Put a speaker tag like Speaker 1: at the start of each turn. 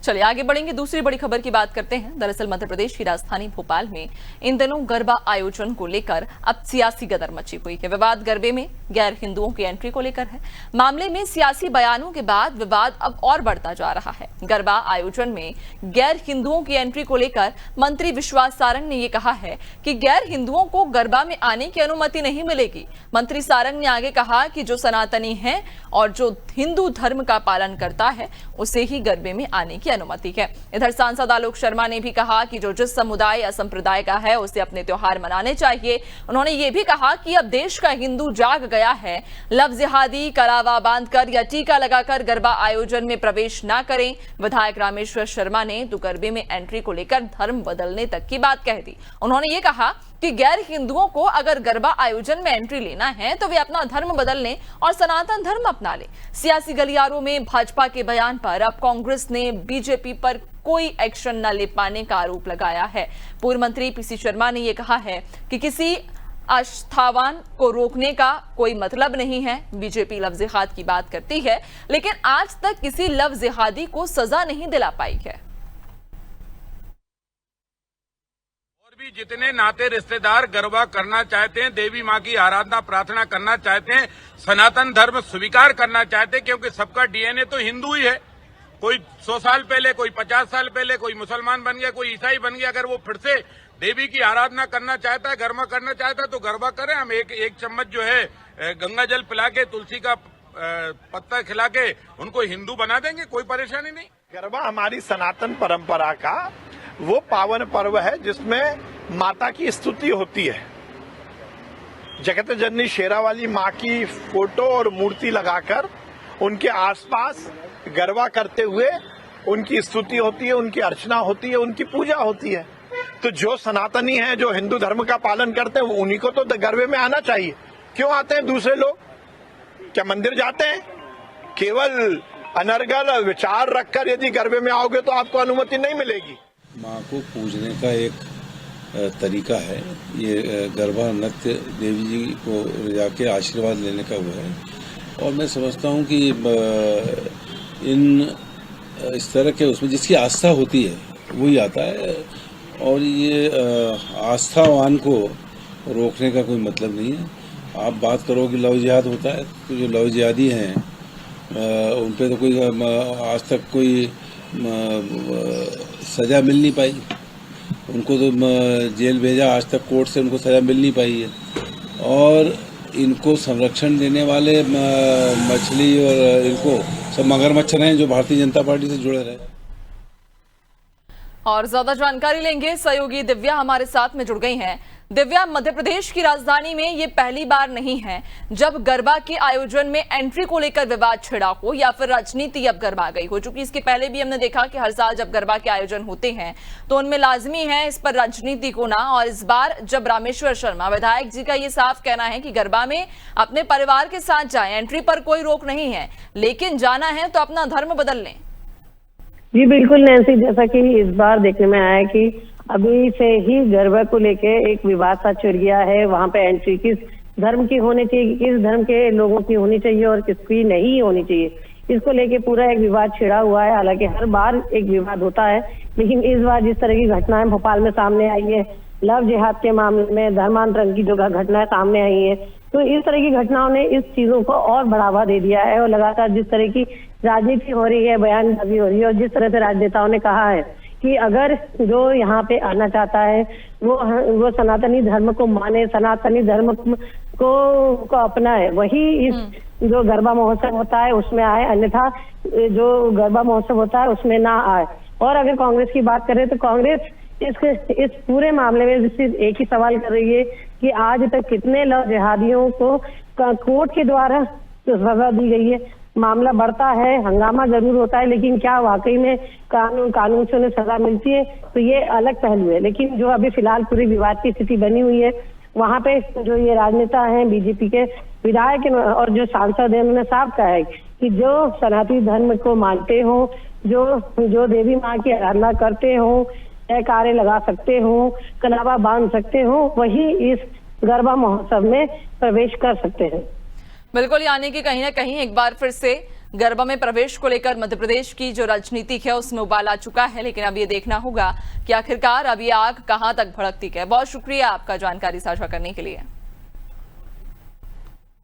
Speaker 1: चलिए आगे बढ़ेंगे, दूसरी बड़ी खबर की बात करते हैं। दरअसल मध्य प्रदेश की राजधानी भोपाल में इन दिनों गरबा आयोजन को लेकर अब सियासी गदर मची हुई है। विवाद गरबे में गैर हिंदुओं की एंट्री को लेकर है। मामले में सियासी बयानों के बाद विवाद अब और बढ़ता जा रहा है। गरबा आयोजन में गैर हिंदुओं की एंट्री को लेकर मंत्री विश्वास सारंग ने यह कहा है कि गैर हिंदुओं को गरबा में आने की अनुमति नहीं मिलेगी। मंत्री सारंग ने आगे कहा कि जो सनातनी है और जो हिंदू धर्म का पालन करता है उसे ही गरबे में आने की अनुमति है। इधर सांसद आलोक शर्मा ने भी कहा कि जो जिस समुदाय या संप्रदाय का है उसे अपने त्योहार मनाने चाहिए। उन्होंने ये भी कहा कि अब देश का हिंदू जाग गया है, लव जिहादी, कलावा बांधकर या टीका लगाकर गरबा आयोजन में प्रवेश न करें। विधायक रामेश्वर शर्मा ने तो गरबे में एंट्री को लेकर धर्म बदलने तक की बात कह दी। उन्होंने ये कहा कि गैर हिंदुओं को अगर गरबा आयोजन में एंट्री लेना है तो वे अपना धर्म बदल लें और सनातन धर्म अपना लें। सियासी गलियारों में भाजपा के बयान पर अब कांग्रेस ने बीजेपी पर कोई एक्शन न ले पाने का आरोप लगाया है। पूर्व मंत्री पीसी शर्मा ने यह कहा है कि किसी आस्थावान को रोकने का कोई मतलब नहीं है। बीजेपी लव जिहाद की बात करती है लेकिन आज तक किसी लव जिहादी को सजा नहीं दिला पाई है।
Speaker 2: भी जितने नाते रिश्तेदार गरबा करना चाहते हैं, देवी माँ की आराधना प्रार्थना करना चाहते हैं, सनातन धर्म स्वीकार करना चाहते हैं, क्योंकि सबका डीएनए तो हिंदू ही है। कोई 100 साल पहले, कोई 50 साल पहले, कोई मुसलमान बन गया, कोई ईसाई बन गया। अगर वो फिर से देवी की आराधना करना चाहता है, गरबा करना चाहता है तो गरबा करें। हम एक चम्मच जो है गंगा जल पिला के, तुलसी का पत्ता खिला के उनको हिंदू बना देंगे, कोई परेशानी नहीं।
Speaker 3: गरबा हमारी सनातन परंपरा का वो पावन पर्व है जिसमें माता की स्तुति होती है। जगत जननी शेरावाली माँ की फोटो और मूर्ति लगाकर उनके आसपास गरबा करते हुए उनकी स्तुति होती है, उनकी अर्चना होती है, उनकी पूजा होती है। तो जो सनातनी है, जो हिंदू धर्म का पालन करते हैं, उन्हीं को तो गरबे में आना चाहिए। क्यों आते हैं दूसरे लोग? क्या मंदिर जाते हैं? केवल अनर्गल विचार रखकर यदि गरबे में आओगे तो आपको अनुमति नहीं मिलेगी।
Speaker 4: माँ को पूजने का एक तरीका है ये गरबा नृत्य, देवी जी को जाके आशीर्वाद लेने का वो है। और मैं समझता हूँ कि इस तरह के उसमें जिसकी आस्था होती है वही आता है। और ये आस्थावान को रोकने का कोई मतलब नहीं है। आप बात करो कि लव जिहाद होता है तो जो लव जिहादी हैं उन पे तो कोई आज तक कोई सजा मिल नहीं पाई। उनको तो जेल भेजा, आज तक कोर्ट से उनको सजा मिल नहीं पाई है। और इनको संरक्षण देने वाले मछली और इनको सब मगरमच्छ हैं जो भारतीय जनता पार्टी से जुड़े रहे।
Speaker 1: और ज्यादा जानकारी लेंगे, सहयोगी दिव्या हमारे साथ में जुड़ गई हैं। दिव्या, मध्य प्रदेश की राजधानी में ये पहली बार नहीं है जब गरबा के आयोजन में एंट्री को लेकर विवाद छिड़ा हो या फिर राजनीति अब गरमा गई हो। चूंकि इसके पहले भी हमने देखा कि हर साल जब गरबा के आयोजन होते हैं तो उनमें लाजमी है इस पर राजनीति होना। और इस बार जब रामेश्वर शर्मा विधायक जी का ये साफ कहना है कि गरबा में अपने परिवार के साथ जाएं, एंट्री पर कोई रोक नहीं है, लेकिन जाना है तो अपना धर्म बदल लें।
Speaker 5: जी बिल्कुल नैन्सी, जैसा कि इस बार देखने में आया कि अभी से ही गरबा को लेके एक विवाद सा छिड़ गया है। वहां पे एंट्री किस धर्म की होनी चाहिए, किस धर्म के लोगों की होनी चाहिए और किसकी नहीं होनी चाहिए, इसको लेके पूरा एक विवाद छिड़ा हुआ है। हालांकि हर बार एक विवाद होता है, लेकिन इस बार जिस तरह की घटनाएं भोपाल में सामने आई है, लव जिहाद के मामले में धर्मांतरण की जो घटनाएं सामने आई है, तो इस तरह की घटनाओं ने इस चीजों को और बढ़ावा दे दिया है। और लगातार जिस तरह की राजनीति हो रही है, बयानबाजी हो रही है और जिस तरह से राजनेताओं ने कहा है कि अगर जो यहाँ पे आना चाहता है वो सनातनी धर्म को माने, सनातनी धर्म को अपनाए, वही इस जो गरबा महोत्सव होता है उसमें आए, अन्यथा जो गरबा महोत्सव होता है उसमें ना आए। और अगर कांग्रेस की बात करें तो कांग्रेस इस पूरे मामले में सिर्फ एक ही सवाल कर रही है कि आज तक कितने लव जिहादियों को कोर्ट के द्वारा सजा दी गई है। मामला बढ़ता है, हंगामा जरूर होता है, लेकिन क्या वाकई में कानून से उन्हें सजा मिलती है, तो ये अलग पहलू है। लेकिन जो अभी फिलहाल पूरी विवाद की स्थिति बनी हुई है, वहां पे जो ये राजनेता हैं, बीजेपी के विधायक और जो सांसद हैं, उन्होंने साफ कहा है कि जो सनातनी धर्म को मानते हो, जो देवी माँ की आराधना करते हो, जयकारे लगा सकते हो, कलावा बांध सकते हो, वही इस गरबा महोत्सव में प्रवेश कर सकते हैं।
Speaker 1: बिल्कुल, यानी कि कहीं ना कहीं एक बार फिर से गरबा में प्रवेश को लेकर मध्य प्रदेश की जो राजनीति है उसमें उबाल आ चुका है, लेकिन अब ये देखना होगा कि आखिरकार अब ये आग कहां तक भड़कती है। बहुत शुक्रिया आपका जानकारी साझा करने के लिए।